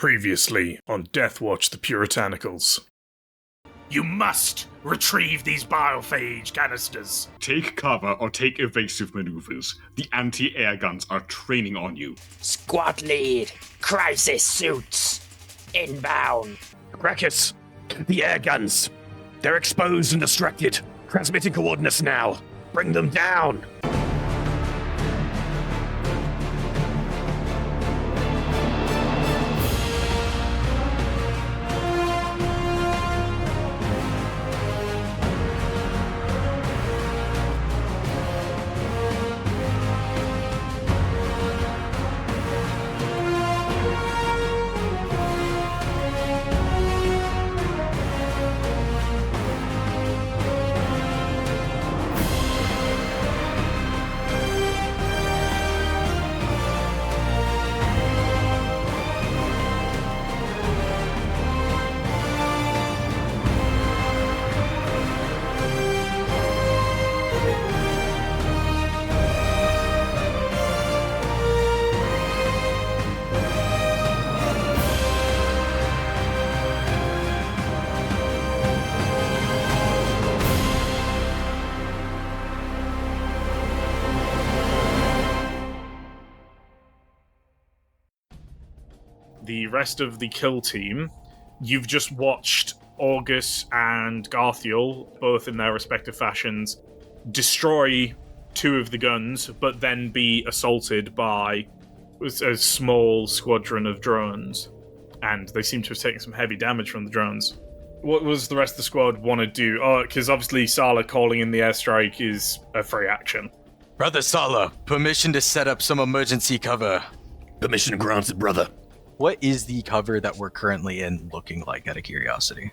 Previously on Deathwatch, the Puritanicals. You must retrieve these Biophage canisters. Take cover or take evasive maneuvers. The anti-air guns are training on you. Squad lead, crisis suits, inbound. Gracchus, the air guns. They're exposed and distracted. Transmitting coordinates now. Bring them down. The rest of the kill team, you've just watched August and Garthiel, both in their respective fashions, destroy two of the guns, but then be assaulted by a small squadron of drones. And they seem to have taken some heavy damage from the drones. What was the rest of the squad want to do? Oh, because obviously Sala calling in the airstrike is a free action. Brother Sala, permission to set up some emergency cover. Permission granted, brother. What is the cover that we're currently in looking like, out of curiosity?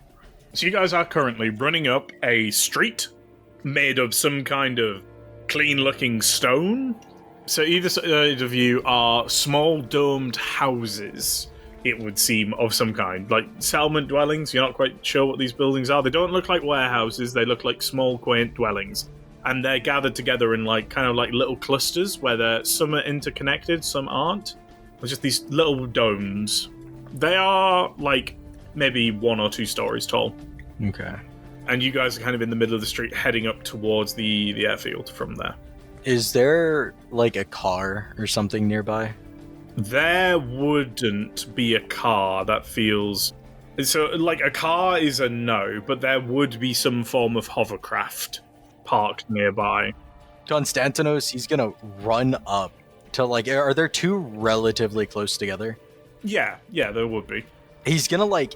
So you guys are currently running up a street made of some kind of clean-looking stone. So either side of you are small domed houses, it would seem, of some kind. Like settlement dwellings, you're not quite sure what these buildings are. They don't look like warehouses, they look like small, quaint dwellings. And they're gathered together in kind of little clusters, where some are interconnected, some aren't. It's just these little domes. They are maybe 1 or 2 stories tall. Okay. And you guys are kind of in the middle of the street heading up towards the airfield from there. Is there a car or something nearby? There wouldn't be a car that feels... So a car is a no, but there would be some form of hovercraft parked nearby. Konstantinos, he's gonna run up to are there two relatively close together? Yeah, there would be. He's gonna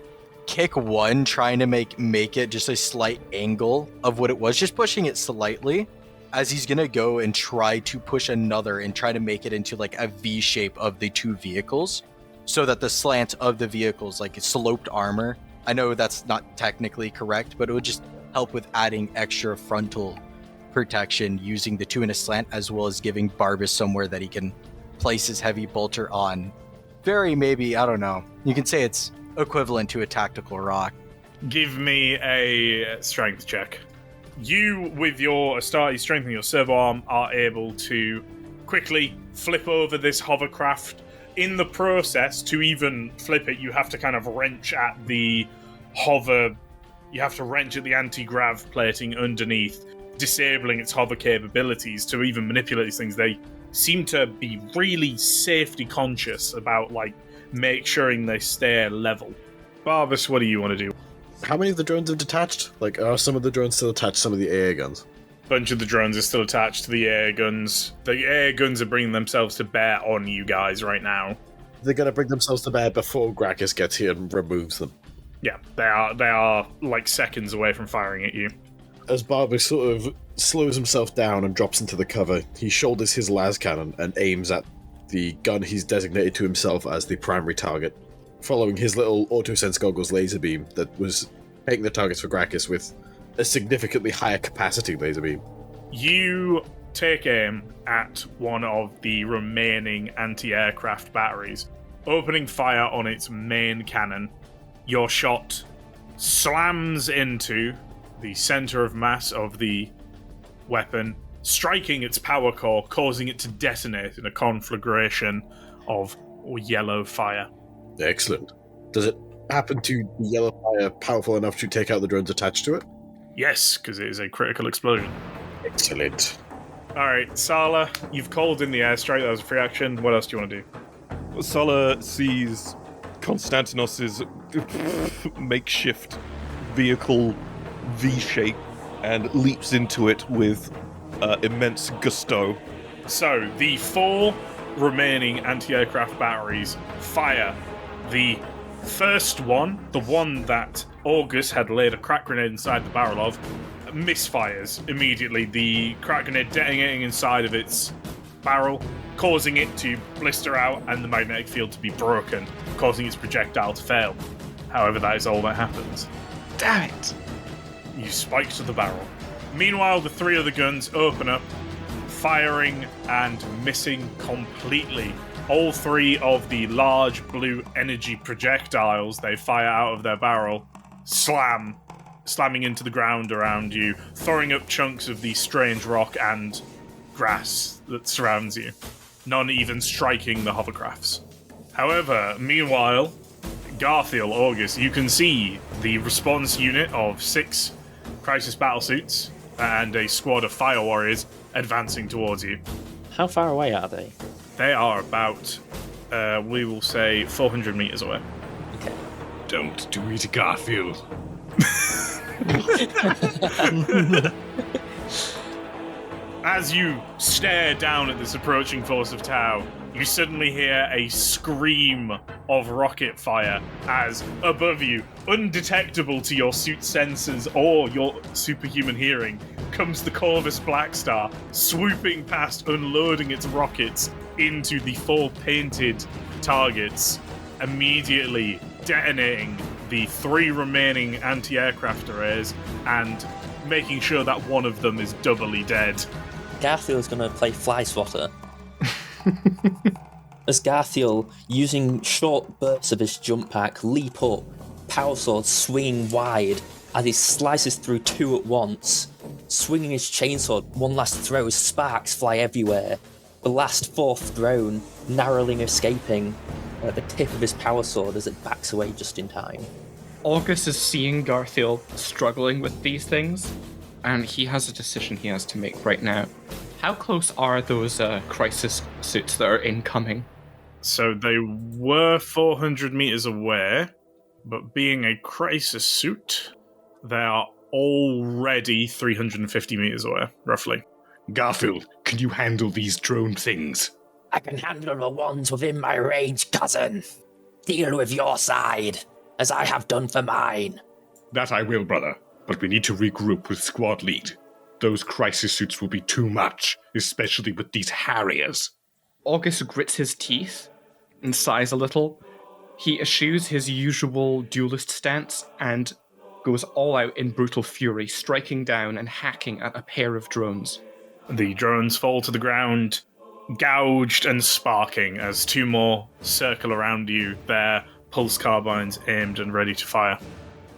kick one, trying to make it just a slight angle of what it was, just pushing it slightly, as he's gonna go and try to push another and try to make it into a V shape of the two vehicles, so that the slant of the vehicles, sloped armor. I know that's not technically correct, but it would just help with adding extra frontal protection using the two in a slant, as well as giving Barbas somewhere that he can place his heavy bolter on. Very maybe, I don't know. You can say it's equivalent to a tactical rock. Give me a strength check. You, with your Astarte strength and your servo arm, are able to quickly flip over this hovercraft. In the process, to even flip it, you have to kind of wrench at the hover. You have to wrench at the anti-grav plating underneath, disabling its hover capabilities to even manipulate these things. They seem to be really safety conscious about make sure they stay level. Barbas, what do you want to do? How many of the drones have detached? Are some of the drones still attached to some of the air guns? A bunch of the drones are still attached to the air guns. The air guns are bringing themselves to bear on you guys right now. They're going to bring themselves to bear before Gracchus gets here and removes them. Yeah, they are seconds away from firing at you. As Barbas sort of slows himself down and drops into the cover, he shoulders his las cannon and aims at the gun he's designated to himself as the primary target, following his little autosense goggles laser beam that was making the targets for Gracchus with a significantly higher capacity laser beam. You take aim at one of the remaining anti-aircraft batteries, opening fire on its main cannon. Your shot slams into the center of mass of the weapon, striking its power core, causing it to detonate in a conflagration of yellow fire. Excellent. Does it happen to be yellow fire powerful enough to take out the drones attached to it? Yes, because it is a critical explosion. Excellent. Alright, Sala, you've called in the airstrike. That was a free action. What else do you want to do? Sala sees Konstantinos' makeshift vehicle V-shape and leaps into it with immense gusto. So, the 4 remaining anti-aircraft batteries fire. The first one, the one that August had laid a crack grenade inside the barrel of, misfires immediately. The crack grenade detonating inside of its barrel, causing it to blister out and the magnetic field to be broken, causing its projectile to fail. However, that is all that happens. Damn it! You spike to the barrel. Meanwhile, the 3 other guns open up, firing and missing completely. All 3 of the large blue energy projectiles they fire out of their barrel slamming into the ground around you, throwing up chunks of the strange rock and grass that surrounds you, none even striking the hovercrafts. However, meanwhile, Garthiel, August, you can see the response unit of 6 crisis battlesuits and a squad of fire warriors advancing towards you. How far away are they? They are about, we will say, 400 meters away. Okay. Don't do it, Garfield. As you stare down at this approaching force of Tau, you suddenly hear a scream of rocket fire as above you, undetectable to your suit sensors or your superhuman hearing, comes the Corvus Blackstar, swooping past, unloading its rockets into the 4 painted targets, immediately detonating the 3 remaining anti-aircraft arrays and making sure that one of them is doubly dead. Garthiel's gonna play fly swatter. As Garthiel, using short bursts of his jump pack, leap up, power sword swinging wide as he slices through 2 at once. Swinging his chainsword, one last throw, sparks fly everywhere. The last 4th drone narrowly escaping at the tip of his power sword as it backs away just in time. August is seeing Garthiel struggling with these things, and he has a decision he has to make right now. How close are those crisis suits that are incoming? So they were 400 meters away, but being a crisis suit, they are already 350 meters away, roughly. Garfield, can you handle these drone things? I can handle the ones within my range, cousin. Deal with your side, as I have done for mine. That I will, brother, but we need to regroup with squad lead. Those crisis suits will be too much, especially with these Harriers. August grits his teeth and sighs a little. He eschews his usual duelist stance and goes all out in brutal fury, striking down and hacking at a pair of drones. The drones fall to the ground, gouged and sparking as 2 more circle around you, their pulse carbines aimed and ready to fire.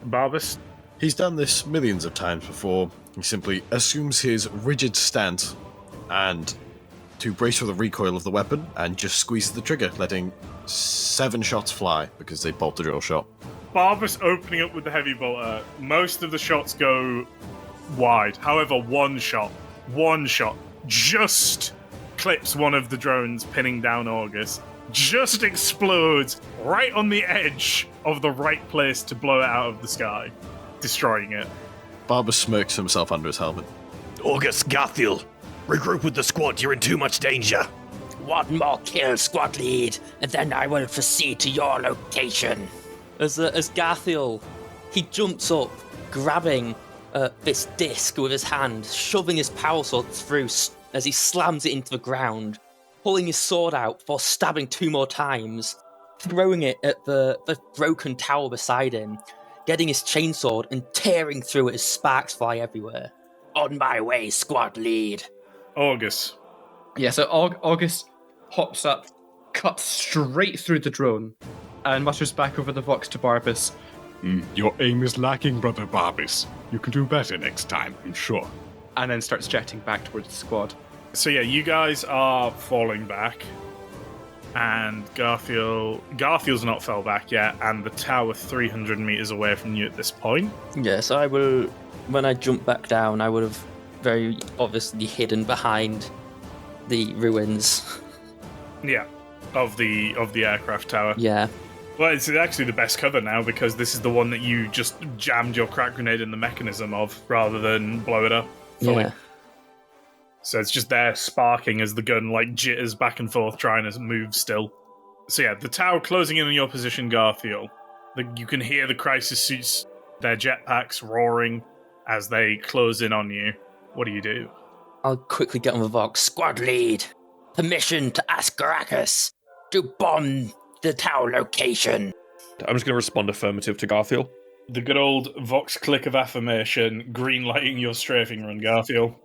Barbus? He's done this millions of times before. He simply assumes his rigid stance and to brace for the recoil of the weapon and just squeezes the trigger, letting 7 shots fly because they bolt the drill shot. Barbus opening up with the heavy bolter. Most of the shots go wide. However, one shot just clips one of the drones pinning down August. Just explodes right on the edge of the right place to blow it out of the sky, destroying it. Barber smirks himself under his helmet. August, Garthiel, regroup with the squad. You're in too much danger. One more kill, squad lead, and then I will proceed to your location. As Garthiel, he jumps up, grabbing this disc with his hand, shoving his power sword through as he slams it into the ground, pulling his sword out before stabbing 2 more times, throwing it at the broken tower beside him, getting his chainsword and tearing through it as sparks fly everywhere. On my way, squad lead. August. Yeah, so August hops up, cuts straight through the drone, and mutters back over the vox to Barbus. Your aim is lacking, brother Barbus. You can do better next time, I'm sure. And then starts jetting back towards the squad. So yeah, you guys are falling back. And Garthield's not fell back yet, and the tower 300 meters away from you at this point. Yes, I will. When I jump back down, I would have very obviously hidden behind the ruins. Yeah, of the aircraft tower. Yeah. Well, it's actually the best cover now because this is the one that you just jammed your crack grenade in the mechanism of, rather than blow it up fully. Yeah. So it's just there sparking as the gun like jitters back and forth trying to move still. So yeah, the tower closing in on your position, Garthiel. You can hear the crisis suits, their jetpacks roaring as they close in on you. What do you do? I'll quickly get on the Vox. Squad lead. Permission to ask Caracas to bomb the tower location. I'm just going to respond affirmative to Garfield. The good old Vox click of affirmation, green-lighting your strafing run, Garthiel.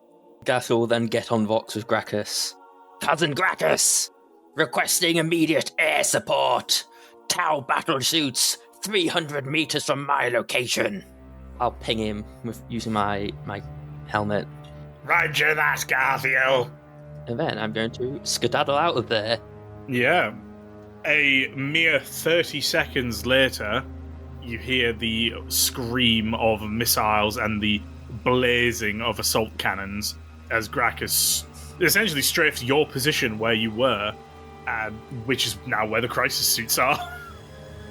Garthiel will then get on Vox with Gracchus. Cousin Gracchus, requesting immediate air support. Tau battle suits 300 meters from my location. I'll ping him with using my helmet. Roger that, Garthiel. And then I'm going to skedaddle out of there. Yeah. A mere 30 seconds later, you hear the scream of missiles and the blazing of assault cannons as Gracchus essentially strafes your position where you were, which is now where the crisis suits are.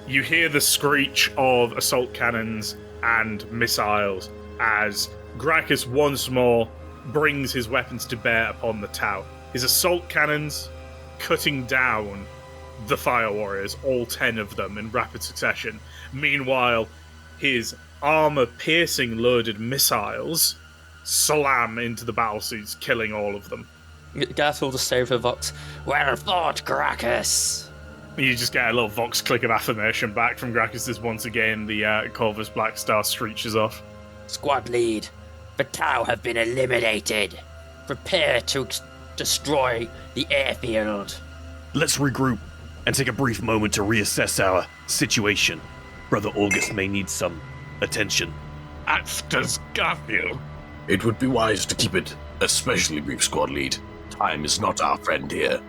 You hear the screech of assault cannons and missiles as Gracchus once more brings his weapons to bear upon the tower. His assault cannons cutting down the fire warriors, all 10 of them in rapid succession. Meanwhile, his armor-piercing loaded missiles slam into the battlesuits, killing all of them. Garth will just say for Vox, well fought, Gracchus. You just get a little Vox click of affirmation back from Gracchus as once again the Corvus Black Star screeches off. Squad lead, the Tau have been eliminated. Prepare to destroy the airfield. Let's regroup and take a brief moment to reassess our situation. Brother August may need some attention. Does Garfield? It would be wise to keep it especially brief, squad lead. Time is not our friend here.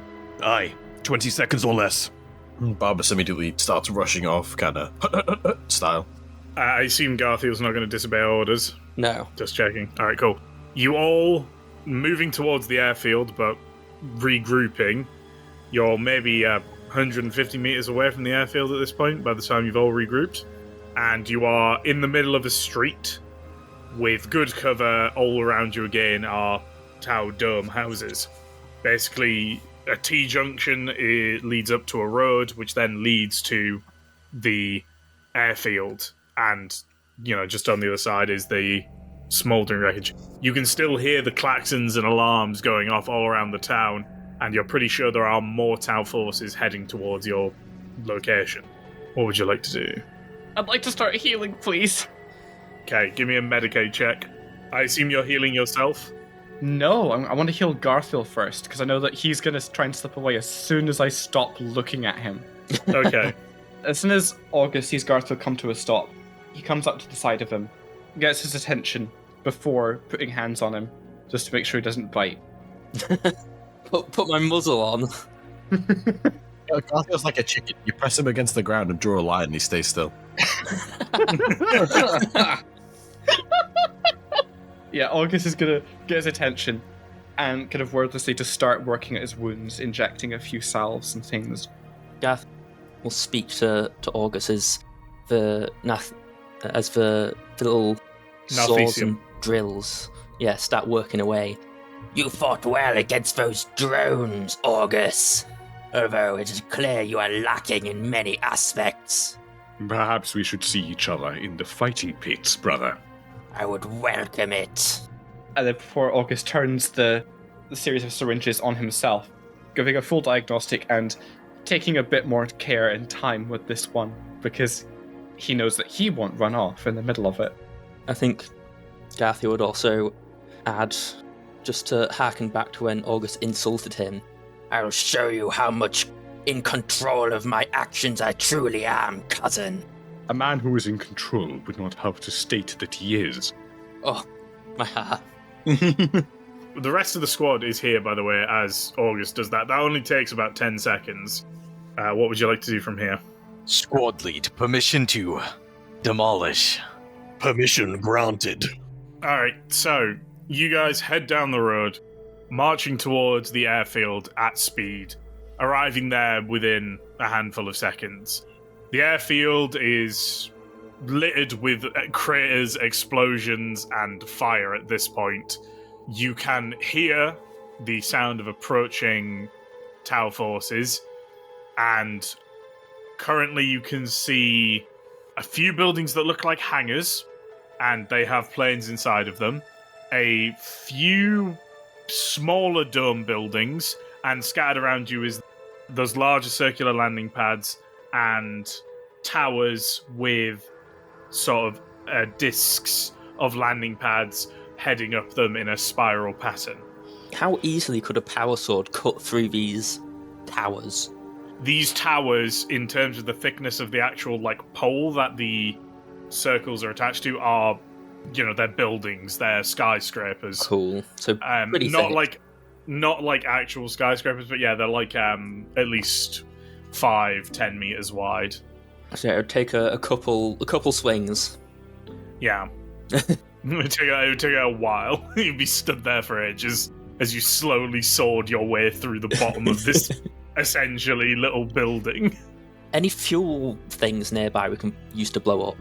Aye, 20 seconds or less. Barbas immediately starts rushing off, kind of style. I assume Garthield's not going to disobey orders. No. Just checking. Alright, cool. You all moving towards the airfield, but regrouping. You're maybe 150 meters away from the airfield at this point by the time you've all regrouped. And you are in the middle of a street with good cover. All around you again are Tau dome houses. Basically, a T-junction leads up to a road, which then leads to the airfield. And, just on the other side is the smouldering wreckage. You can still hear the klaxons and alarms going off all around the town, and you're pretty sure there are more Tau forces heading towards your location. What would you like to do? I'd like to start healing, please. Okay, give me a Medicaid check. I assume you're healing yourself? No, I want to heal Garfield first, because I know that he's going to try and slip away as soon as I stop looking at him. Okay. As soon as August sees Garfield come to a stop, he comes up to the side of him, gets his attention before putting hands on him, just to make sure he doesn't bite. Put my muzzle on. Garfield's like a chicken. You press him against the ground and draw a line and he stays still. Yeah, August is going to get his attention and kind of wordlessly just start working at his wounds, injecting a few salves and things. Garth will speak to August as the little saws and drills, start working away. You fought well against those drones, August. Although it is clear you are lacking in many aspects. Perhaps we should see each other in the fighting pits, brother. I would welcome it. And then before August turns the series of syringes on himself, giving a full diagnostic and taking a bit more care and time with this one, because he knows that he won't run off in the middle of it. I think Garthia would also add, just to harken back to when August insulted him, I'll show you how much in control of my actions I truly am, cousin. A man who is in control would not have to state that he is. Oh, my heart. The rest of the squad is here, by the way, as August does that. That only takes about 10 seconds. What would you like to do from here? Squad lead, permission to demolish. Permission granted. Alright, so you guys head down the road, marching towards the airfield at speed, arriving there within a handful of seconds. The airfield is littered with craters, explosions, and fire at this point. You can hear the sound of approaching Tau forces, and currently you can see a few buildings that look like hangars, and they have planes inside of them. A few smaller dome buildings, and scattered around you is those larger circular landing pads and towers with sort of discs of landing pads heading up them in a spiral pattern. How easily could a power sword cut through these towers? These towers, in terms of the thickness of the actual pole that the circles are attached to, are, they're buildings, they're skyscrapers. Cool. So pretty not like actual skyscrapers, but yeah, they're at least 5-10 meters wide. So it would take a couple swings. Yeah. it would take a while. You'd be stood there for ages as you slowly sawed your way through the bottom of this essentially little building. Any fuel things nearby we can use to blow up?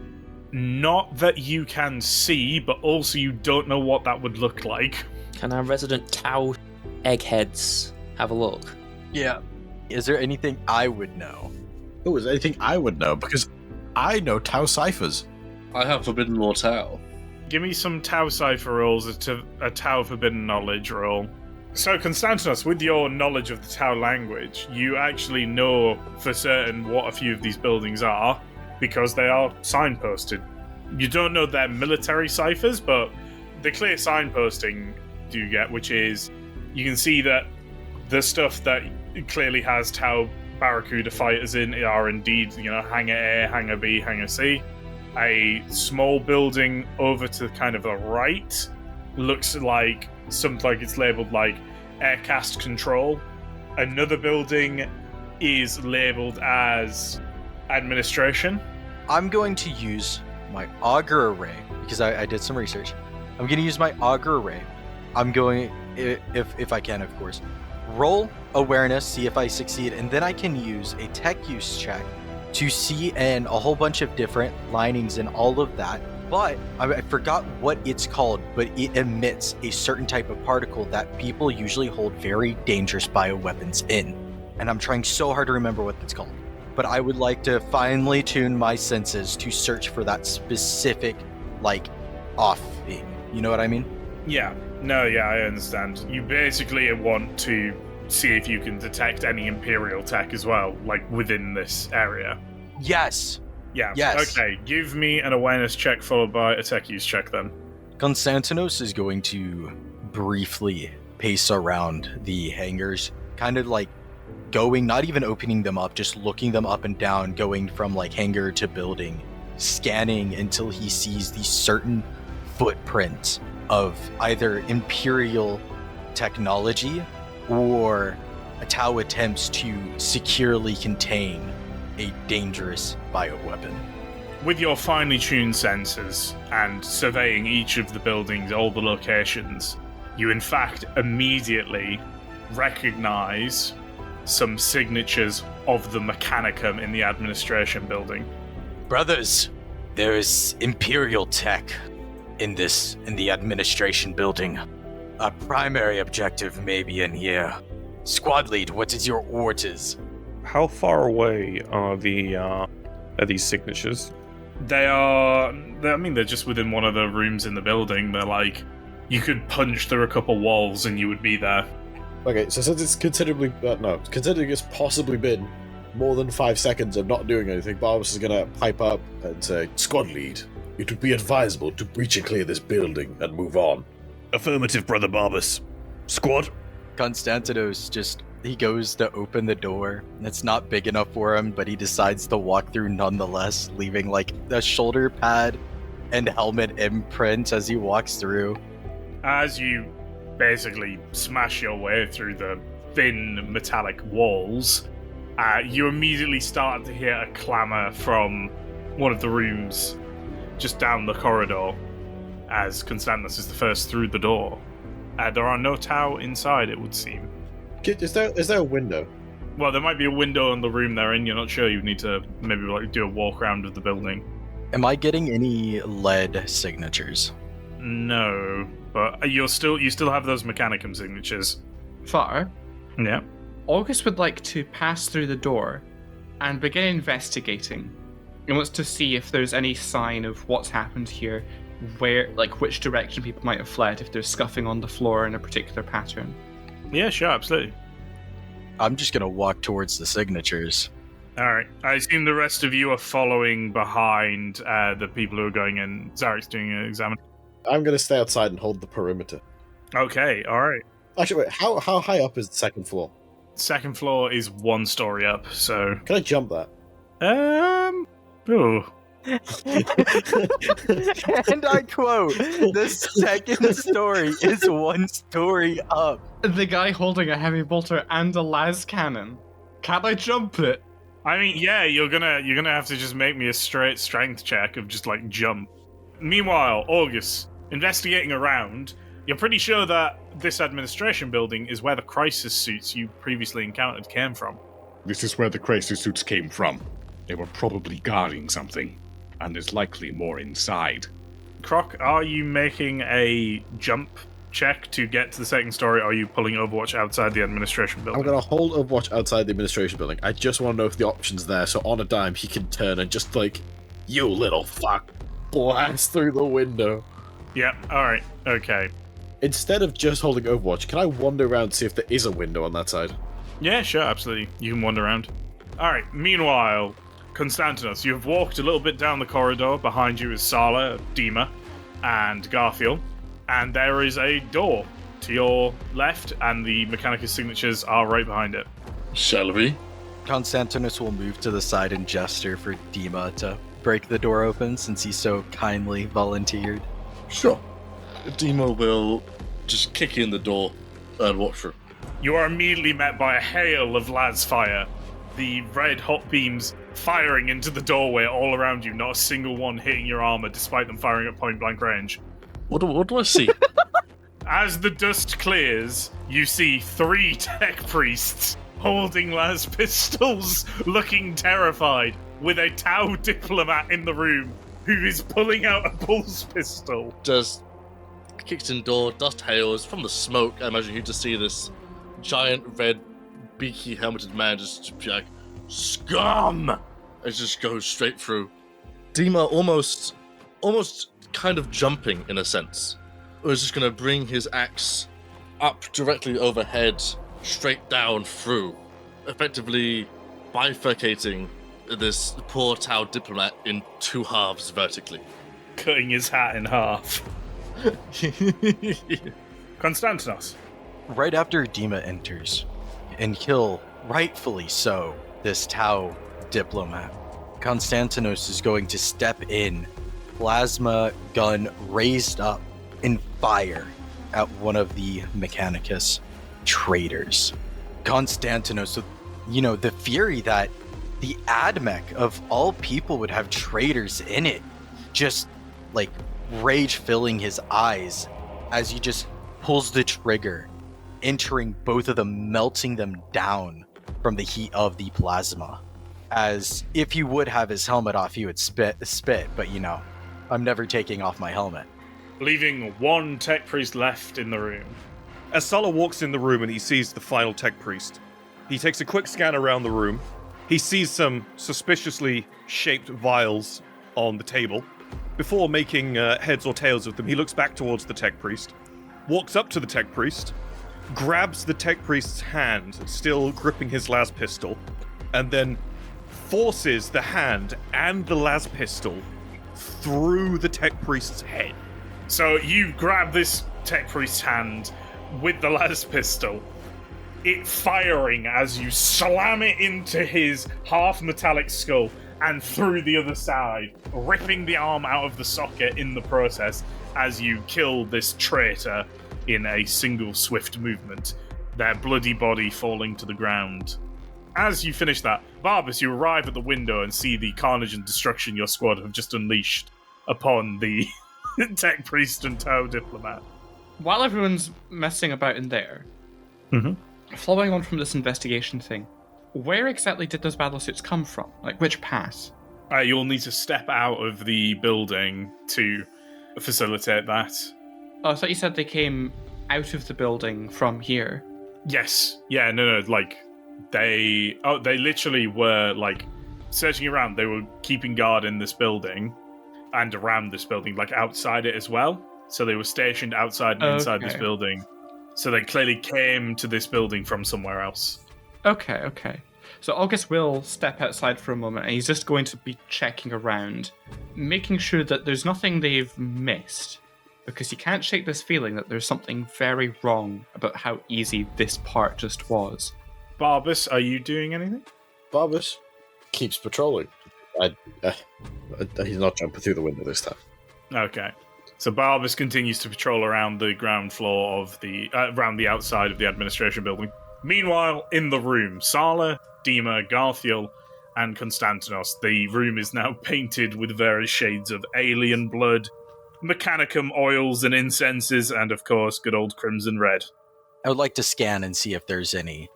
Not that you can see, but also you don't know what that would look like. Can our resident Tau eggheads have a look? Yeah. Is there anything I would know? Oh, is there anything I would know? Because I know Tau ciphers. I have Forbidden Law Tau. Give me some Tau cipher rolls, a Tau Forbidden Knowledge roll. So, Konstantinos, with your knowledge of the Tau language, you actually know for certain what a few of these buildings are, because they are signposted. You don't know their military ciphers, but the clear signposting you get, which is, you can see that the stuff that clearly has Tau Barracuda fighters in are indeed, Hangar A, Hangar B, Hangar C. A small building over to kind of the right looks like something like it's labeled like aircast control. Another building is labeled as administration. I'm going to use my auger array because I did some research. I'm going to use my auger array. I'm going, if I can, of course, roll awareness, see if I succeed, and then I can use a tech use check to see in a whole bunch of different linings and all of that. But I forgot what it's called, but it emits a certain type of particle that people usually hold very dangerous bioweapons in. And I'm trying so hard to remember what it's called. But I would like to finely tune my senses to search for that specific, off thing. You know what I mean? Yeah. No, yeah, I understand. You basically want to see if you can detect any Imperial tech as well, within this area. Yes. Yeah. Yes. Okay, give me an awareness check followed by a tech use check then. Konstantinos is going to briefly pace around the hangars, kind of going, not even opening them up, just looking them up and down, going from hangar to building, scanning until he sees the certain footprint of either Imperial technology or Tau attempts to securely contain a dangerous bioweapon. With your finely tuned sensors and surveying each of the buildings, all the locations, you in fact immediately recognize some signatures of the Mechanicum in the administration building. Brothers, there is Imperial tech in the administration building. Our primary objective may be in here. Squad lead, what is your orders? How far away are these signatures? They're just within one of the rooms in the building. They're you could punch through a couple walls and you would be there. Okay, so since it's considering it's possibly been more than 5 seconds of not doing anything, Barbas is gonna pipe up and say, Squad lead, it would be advisable to breach and clear this building and move on. Affirmative, Brother Barbas. Squad? Konstantinos he goes to open the door. It's not big enough for him, but he decides to walk through nonetheless, leaving the shoulder pad and helmet imprint as he walks through. As you basically smash your way through the thin metallic walls, You immediately start to hear a clamour from one of the rooms just down the corridor as Constantinus is the first through the door. There are no Tau inside, it would seem. Is there a window? Well, there might be a window in the room they're in. You're not sure. You need to maybe do a walk around of the building. Am I getting any lead signatures? No, but you still have those Mechanicum signatures. Far, Yeah. August would like to pass through the door and begin investigating. He wants to see if there's any sign of what's happened here, which direction people might have fled, if they're scuffing on the floor in a particular pattern. Yeah, sure, absolutely. I'm just gonna walk towards the signatures. All right. I assume the rest of you are following behind the people who are going in. Zarek's doing an exam. I'm going to stay outside and hold the perimeter. Okay, all right. Actually, wait, how high up is the second floor? Second floor is 1 story up, so... Can I jump that? Ooh. And I quote, the second story is 1 story up. The guy holding a heavy bolter and a las cannon. Can't I jump it? I mean, yeah, you're gonna have to just make me a straight strength check of just, like, jump. Meanwhile, August, investigating around, you're pretty sure that this administration building is where the crisis suits you previously encountered came from. This is where the crisis suits came from. They were probably guarding something, and there's likely more inside. Croc, are you making a jump check to get to the second story, or are you pulling Overwatch outside the administration building? I'm going to hold Overwatch outside the administration building. I just want to know if the option's there, so on a dime he can turn and just, like, you little fuck, blast through the window. Yep, alright, okay. Instead of just holding Overwatch, can I wander around and see if there is a window on that side? Yeah, sure, absolutely. You can wander around. Alright, meanwhile, Constantinus, you have walked a little bit down the corridor. Behind you is Sala, Dima, and Garfield. And there is a door to your left, and the Mechanicus signatures are right behind it. Shall we? Constantinus will move to the side and gesture for Dima to break the door open since he so kindly volunteered. Sure. Demo will just kick in the door and watch for. You are immediately met by a hail of las fire. The red hot beams firing into the doorway all around you, not a single one hitting your armor despite them firing at point blank range. What do I see? As the dust clears, you see 3 tech priests holding las pistols, looking terrified, with a Tau diplomat in the room who is pulling out a pulse pistol. Just kicks in door, dust hails from the smoke. I imagine you just see this giant red beaky helmeted man just be like, scum! It just goes straight through. Dima almost kind of jumping in a sense. Was just gonna bring his axe up directly overhead, straight down through, effectively bifurcating this poor Tau diplomat in 2 halves vertically. Cutting his hat in half. Constantinos. Right after Dima enters, and kill, rightfully so, this Tau diplomat, Constantinos is going to step in, plasma gun raised up, and fire at one of the Mechanicus traitors. Constantinos, the fury that the AdMech of all people would have traitors in it, just like rage filling his eyes as he just pulls the trigger, entering both of them, melting them down from the heat of the plasma. As if he would have his helmet off, he would spit, but I'm never taking off my helmet. Leaving 1 tech priest left in the room. As Sala walks in the room and he sees the final tech priest, he takes a quick scan around the room. He sees some suspiciously shaped vials on the table. Before making heads or tails of them, he looks back towards the tech priest, walks up to the tech priest, grabs the tech priest's hand, still gripping his las pistol, and then forces the hand and the las pistol through the tech priest's head. So you grab this tech priest's hand with the las pistol, it firing as you slam it into his half-metallic skull and through the other side, ripping the arm out of the socket in the process as you kill this traitor in a single swift movement, their bloody body falling to the ground. as you finish that, Barbus, you arrive at the window and see the carnage and destruction your squad have just unleashed upon the tech priest and Tau diplomat. While everyone's messing about in there, following on from this investigation thing, where exactly did those battlesuits come from? Like, which pass? You'll need to step out of the building to facilitate that. Oh, I thought you said they came out of the building from here. Yes. Yeah, no, like, they literally were, like, searching around. They were keeping guard in this building and around this building, like, outside it as well. So they were stationed outside and inside this building. So they clearly came to this building from somewhere else. Okay. So August will step outside for a moment, and he's just going to be checking around, making sure that there's nothing they've missed, because he can't shake this feeling that there's something very wrong about how easy this part just was. Barbus, are you doing anything? Barbus keeps patrolling. He's not jumping through the window this time. Okay. So Barbus continues to patrol around the ground floor of around the outside of the administration building. Meanwhile, in the room, Sala, Dima, Garthiel, and Konstantinos. The room is now painted with various shades of alien blood, mechanicum oils and incenses, and of course, good old crimson red. I would like to scan and see if there's any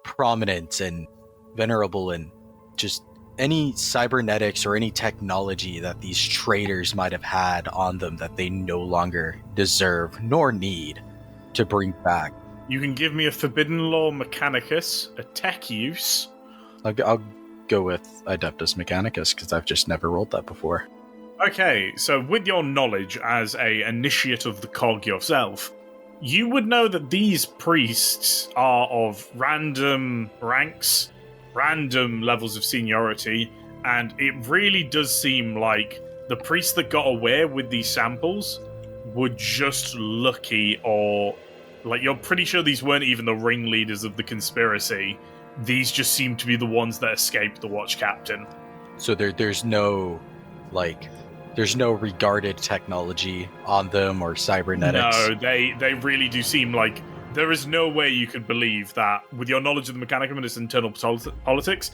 prominent and venerable and just any cybernetics or any technology that these traitors might have had on them that they no longer deserve nor need to bring back. You can give me a Forbidden Law Mechanicus, a tech use. I'll go with Adeptus Mechanicus, because I've just never rolled that before. Okay, so with your knowledge as a initiate of the cog yourself, you would know that these priests are of random ranks, random levels of seniority, and it really does seem like the priests that got away with these samples were just lucky, or like you're pretty sure these weren't even the ringleaders of the conspiracy. These just seem to be the ones that escaped the Watch Captain. So there's no regarded technology on them or cybernetics? No, they really do seem like there is no way you could believe that, with your knowledge of the Mechanicum and its internal politics,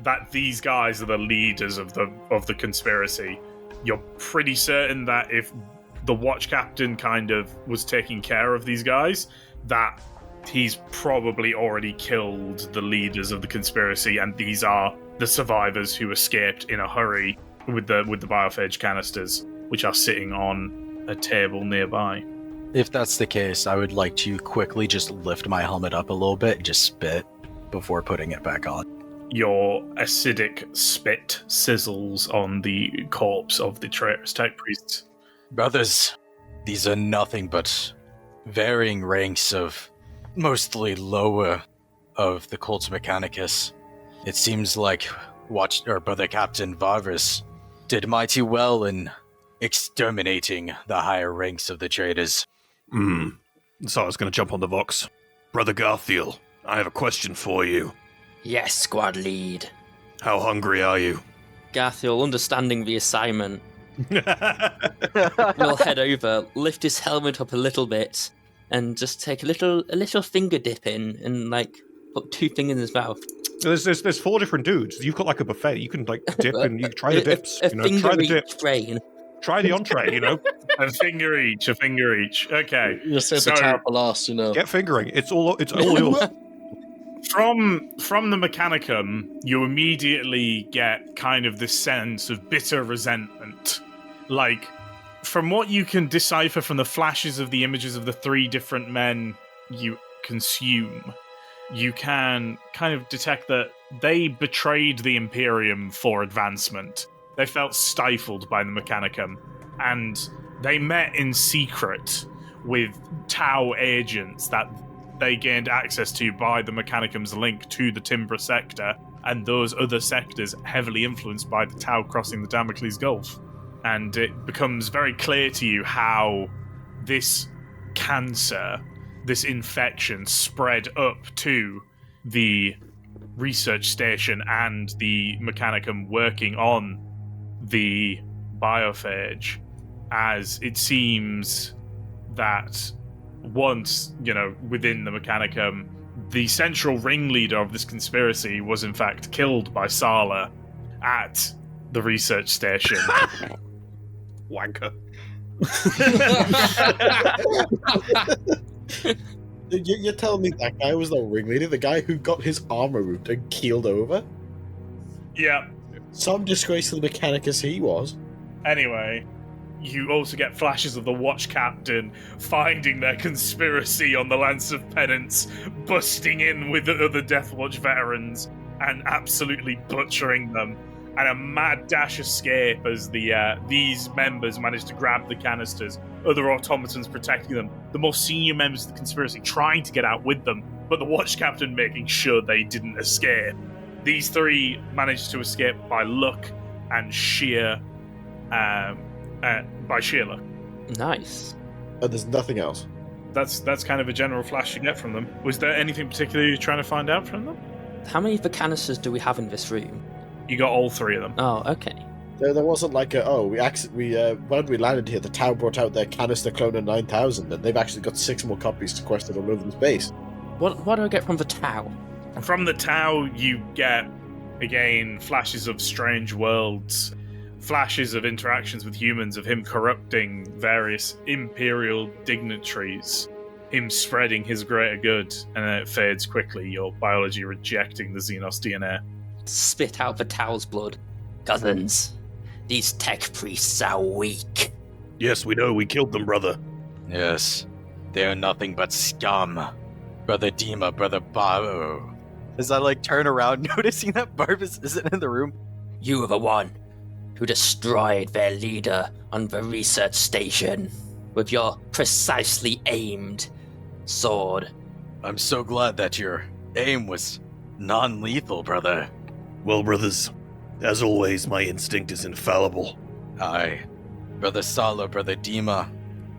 that these guys are the leaders of the conspiracy. You're pretty certain that if the Watch Captain kind of was taking care of these guys, that he's probably already killed the leaders of the conspiracy, and these are the survivors who escaped in a hurry with the Biophage canisters, which are sitting on a table nearby. If that's the case, I would like to quickly just lift my helmet up a little bit and just spit before putting it back on. Your acidic spit sizzles on the corpse of the traitors tech priests. Brothers, these are nothing but varying ranks of mostly lower of the Cult Mechanicus. It seems like Brother Captain Varus did mighty well in exterminating the higher ranks of the traitors. So I was going to jump on the Vox. Brother Garthiel, I have a question for you. Yes, squad lead. How hungry are you? Garthiel, understanding the assignment, will head over, lift his helmet up a little bit, and just take a little finger dip in, and like put 2 fingers in his mouth. There's 4 different dudes. You've got like a buffet. You can like dip and you try the dips. A try finger the each dip. train. Try the entree. A finger each. Okay. You said the tower for last, Get fingering. It's all yours. From the Mechanicum, you immediately get kind of this sense of bitter resentment. Like, from what you can decipher from the flashes of the images of the 3 different men you consume, you can kind of detect that they betrayed the Imperium for advancement. They felt stifled by the Mechanicum, and they met in secret with Tau agents that they gained access to by the Mechanicum's link to the Timbra sector, and those other sectors heavily influenced by the Tau crossing the Damocles Gulf. And it becomes very clear to you how this cancer, this infection, spread up to the research station and the Mechanicum working on the Biophage, as it seems that once, within the Mechanicum, the central ringleader of this conspiracy was in fact killed by Sala at the research station. Wanker. You're telling me that guy was the ringleader? The guy who got his armor removed and keeled over? Yeah. Some disgrace to the mechanic as he was. Anyway, you also get flashes of the watch captain finding their conspiracy on the Lance of Penance, busting in with the other Deathwatch veterans and absolutely butchering them. And a mad dash escape as these members manage to grab the canisters, other automatons protecting them, the more senior members of the conspiracy trying to get out with them, but the watch captain making sure they didn't escape. These three managed to escape by luck and sheer luck. Nice. And there's nothing else. That's kind of a general flash you get from them. Was there anything particular you're trying to find out from them? How many of the canisters do we have in this room? You got all three of them. Oh, okay. There wasn't like when we landed here, the town brought out their canister clone 9000, and they've actually got 6 more copies sequestered all over the space. What do I get from the Tau? From the Tau, you get, again, flashes of strange worlds, flashes of interactions with humans, of him corrupting various imperial dignitaries, him spreading his greater good, and then it fades quickly, your biology rejecting the Xenos DNA. Spit out the Tau's blood. Cousins, these tech priests are weak. Yes, we know. We killed them, brother. Yes, they are nothing but scum. Brother Dima, Brother Baro. As I turn around, noticing that Barbas isn't in the room. You were the one who destroyed their leader on the research station with your precisely aimed sword. I'm so glad that your aim was non-lethal, brother. Well, brothers, as always, my instinct is infallible. Aye. Brother Sala, Brother Dima,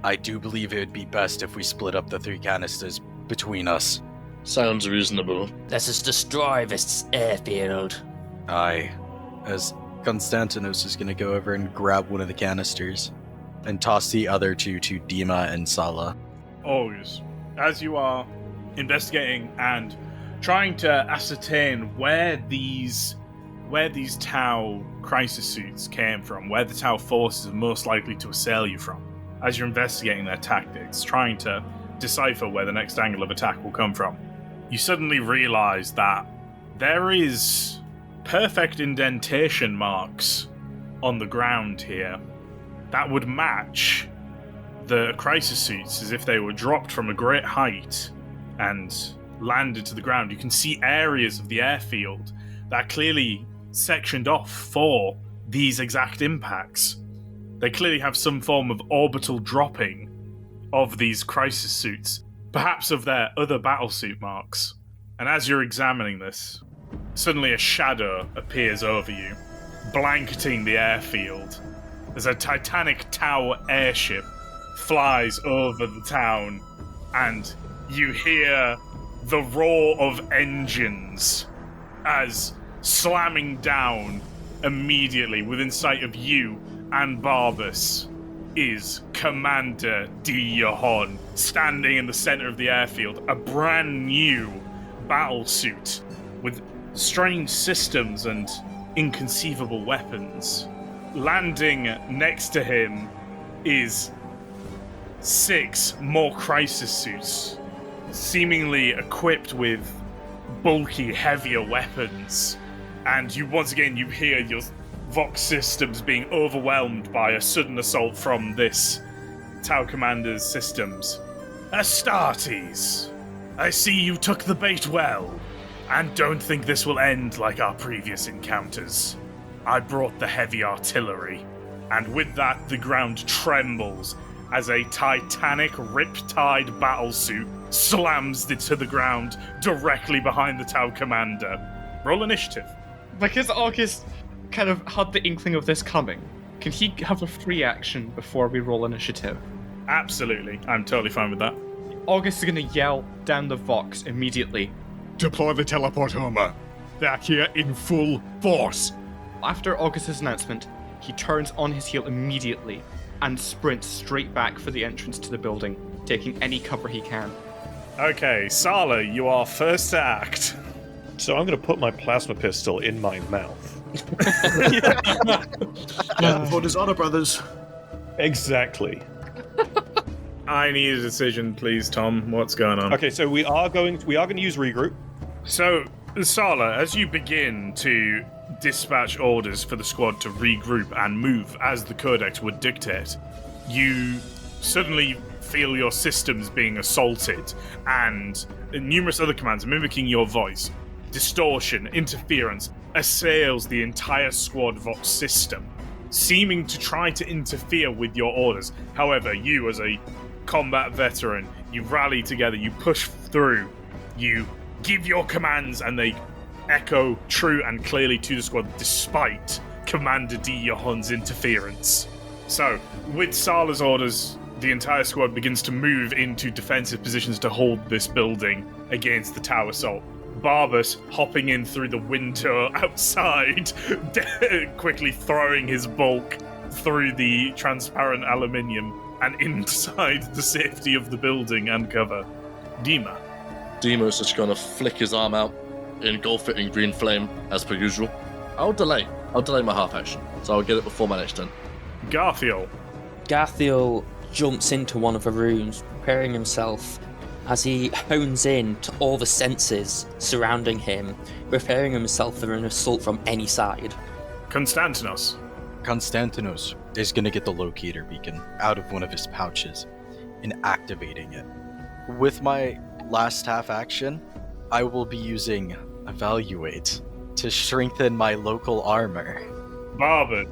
I do believe it would be best if we split up the 3 canisters between us. Sounds reasonable. Let us destroy this airfield. Aye. As Konstantinos is going to go over and grab one of the canisters and toss the other 2 to Dima and Sala. Always. As you are investigating and trying to ascertain where these Tau crisis suits came from, where the Tau forces are most likely to assail you from, as you're investigating their tactics, trying to decipher where the next angle of attack will come from, you suddenly realize that there is perfect indentation marks on the ground here that would match the crisis suits as if they were dropped from a great height and landed to the ground. You can see areas of the airfield that are clearly sectioned off for these exact impacts. They clearly have some form of orbital dropping of these crisis suits, perhaps of their other battlesuit marks. And as you're examining this, suddenly a shadow appears over you, blanketing the airfield, as a Titanic Tau airship flies over the town, and you hear the roar of engines as slamming down immediately within sight of you and Barbas is Commander D. Johan, standing in the center of the airfield, a brand new battlesuit with strange systems and inconceivable weapons. Landing next to him is 6 more crisis suits, seemingly equipped with bulky, heavier weapons. And you hear your Vox systems being overwhelmed by a sudden assault from this Tau Commander's systems. Astartes, I see you took the bait well, and don't think this will end like our previous encounters. I brought the heavy artillery, and with that the ground trembles as a Titanic Riptide battlesuit slams it to the ground directly behind the Tau Commander. Roll initiative. Because August kind of had the inkling of this coming, can he have a free action before we roll initiative? Absolutely, I'm totally fine with that. August is going to yell down the Vox immediately. Deploy the teleport Homer. They're here in full force. After August's announcement, he turns on his heel immediately and sprints straight back for the entrance to the building, taking any cover he can. Okay, Sala, you are first to act. So I'm going to put my plasma pistol in my mouth. For Dishonor Brothers. Exactly. I need a decision, please, Tom. What's going on? Okay, so we are going to use regroup. So, Sala, as you begin to dispatch orders for the squad to regroup and move as the Codex would dictate, you suddenly feel your systems being assaulted, and numerous other commands mimicking your voice, distortion, interference, assails the entire squad vox system, seeming to try to interfere with your orders. However, you, as a combat veteran, you rally together, you push through, you give your commands, and they echo true and clearly to the squad despite Commander D. Johan's interference. So, with Sala's orders, the entire squad begins to move into defensive positions to hold this building against the tower assault. Barbas hopping in through the window outside, quickly throwing his bulk through the transparent aluminium and inside the safety of the building and cover. Dima. Demo's just gonna flick his arm out, engulf it in green flame, as per usual. I'll delay my half action, so I'll get it before my next turn. Garthiel. Garthiel jumps into one of the rooms, preparing himself as he hones in to all the senses surrounding him, preparing himself for an assault from any side. Konstantinos. Konstantinos is going to get the locator beacon out of one of his pouches and activating it. With my last half action, I will be using Evaluate to strengthen my local armor. Barbad.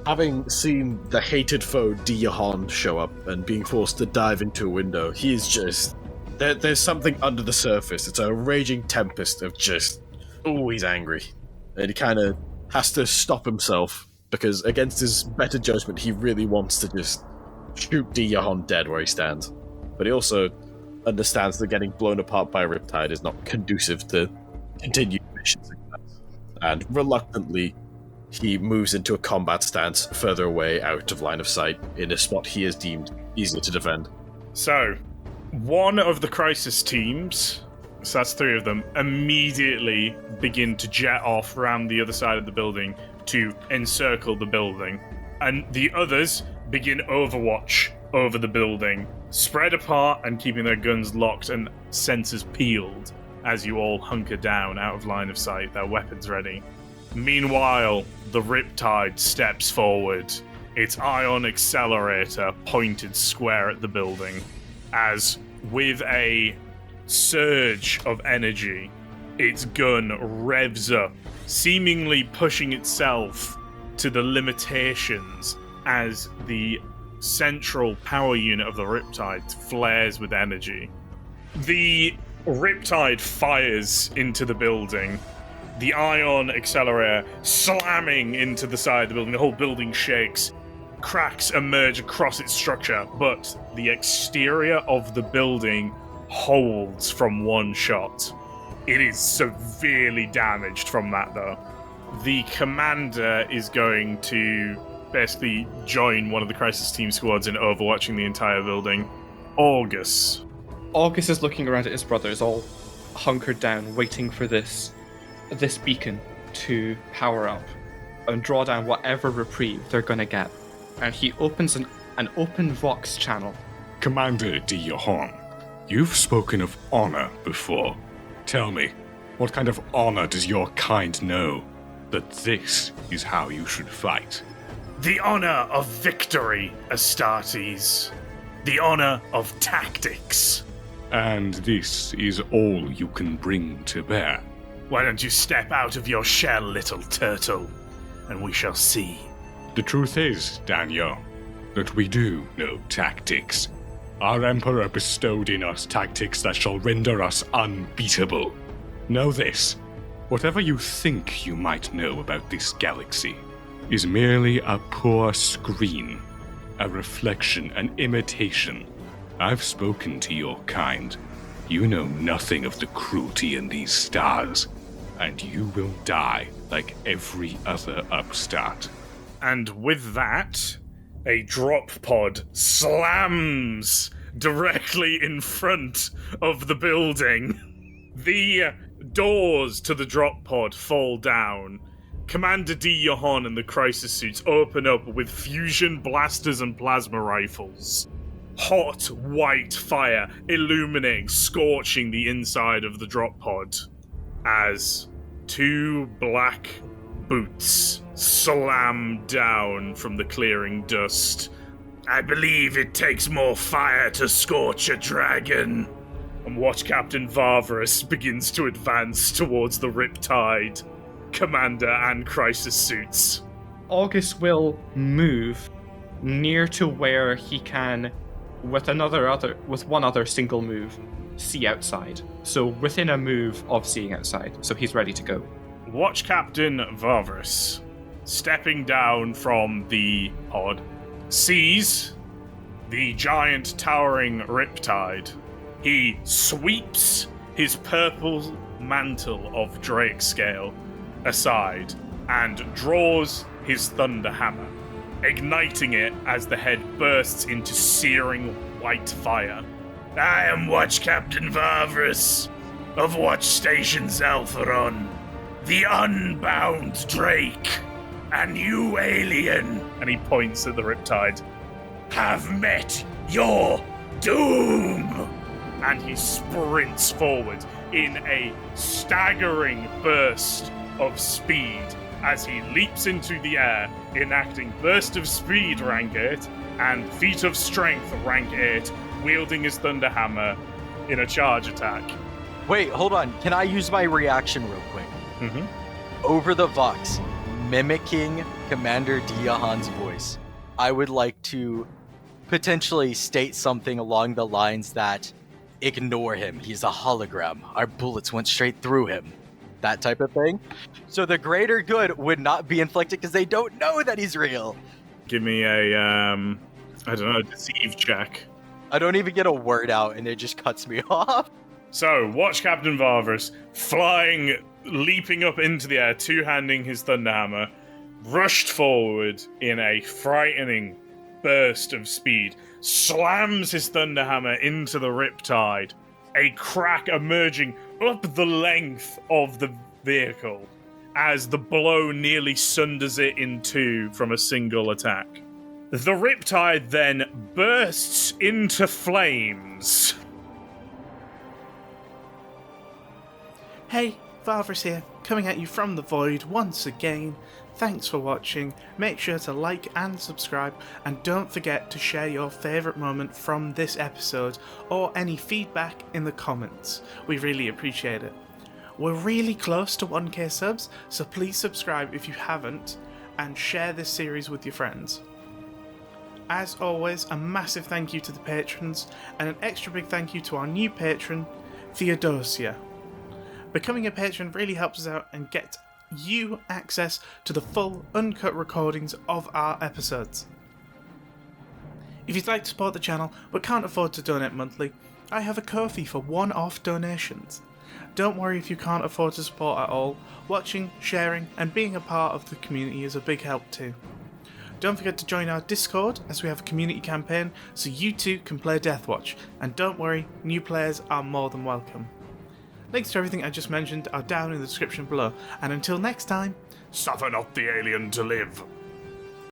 Having seen the hated foe Diahan show up and being forced to dive into a window, he is just... There's something under the surface. It's a raging tempest of just... Oh, he's angry. And he kind of has to stop himself, because against his better judgment, he really wants to just shoot Diahan dead where he stands. But he also understands that getting blown apart by Riptide is not conducive to continued mission success. And reluctantly, he moves into a combat stance further away out of line of sight in a spot he has deemed easier to defend. So, one of the crisis teams, so that's three of them, immediately begin to jet off around the other side of the building to encircle the building. And the others begin overwatch over the building, spread apart and keeping their guns locked and sensors peeled as you all hunker down out of line of sight, their weapons ready. Meanwhile, the Riptide steps forward, its ion accelerator pointed square at the building, as with a surge of energy, its gun revs up, seemingly pushing itself to the limitations as the central power unit of the Riptide flares with energy. The Riptide fires into the building, the ion accelerator slamming into the side of the building. The whole building shakes. Cracks emerge across its structure, but the exterior of the building holds from one shot. It is severely damaged from that, though. The commander is going to basically join one of the crisis team squads in overwatching the entire building. August. August is looking around at his brothers, all hunkered down, waiting for this beacon to power up and draw down whatever reprieve they're gonna get. And he opens an open Vox channel. Commander D. Johan, you've spoken of honor before. Tell me, what kind of honor does your kind know that this is how you should fight? The honor of victory, Astartes. The honor of tactics. And this is all you can bring to bear. Why don't you step out of your shell, little turtle, and we shall see. The truth is, Daniel, that we do know tactics. Our Emperor bestowed in us tactics that shall render us unbeatable. Know this, whatever you think you might know about this galaxy is merely a poor screen, a reflection, an imitation. I've spoken to your kind. You know nothing of the cruelty in these stars, and you will die like every other upstart. And with that, a drop pod slams directly in front of the building. The doors to the drop pod fall down. Commander D. Johan and the crisis suits open up with fusion blasters and plasma rifles. Hot white fire illuminating, scorching the inside of the drop pod as two black boots slam down from the clearing dust. I believe it takes more fire to scorch a dragon. And watch Captain Varvarus begins to advance towards the Riptide, Commander and crisis suits. August will move near to where he can, with one other single move, see outside. So within a move of seeing outside. So he's ready to go. Watch Captain Varvarus stepping down from the pod, sees the giant towering Riptide. He sweeps his purple mantle of Drake scale aside and draws his thunder hammer, igniting it as the head bursts into searing white fire. I am Watch Captain Varvarus of Watch Station Zalpharon, the unbound Drake, and you, alien, and he points at the Riptide, have met your doom! And he sprints forward in a staggering burst of speed as he leaps into the air, enacting Burst of Speed rank 8 and Feat of Strength rank 8, wielding his thunder hammer in a charge attack. Wait, hold on. Can I use my reaction real quick? Mm-hmm. Over the Vox, mimicking Commander Diahan's voice, I would like to potentially state something along the lines that ignore him. He's a hologram. Our bullets went straight through him. That type of thing. So the greater good would not be inflicted because they don't know that he's real. Give me a, deceive check. I don't even get a word out and it just cuts me off. So, watch Captain Varvarus flying, leaping up into the air, two-handing his thunder hammer, rushed forward in a frightening burst of speed, slams his thunder hammer into the Riptide, a crack emerging up the length of the vehicle as the blow nearly sunders it in two from a single attack. The Riptide then bursts into flames. Hey, Varvarus here, coming at you from the void once again. Thanks for watching, make sure to like and subscribe, and don't forget to share your favourite moment from this episode or any feedback in the comments. We really appreciate it. We're really close to 1k subs, so please subscribe if you haven't, and share this series with your friends. As always, a massive thank you to the patrons, and an extra big thank you to our new patron, Theodosia. Becoming a patron really helps us out and get you access to the full uncut recordings of our episodes. If you'd like to support the channel but can't afford to donate monthly, I have a Ko-fi for one-off donations. Don't worry if you can't afford to support at all, watching, sharing and being a part of the community is a big help too. Don't forget to join our Discord as we have a community campaign so you too can play Deathwatch, and don't worry, new players are more than welcome. Links to everything I just mentioned are down in the description below, and until next time, Suffer not the alien to live.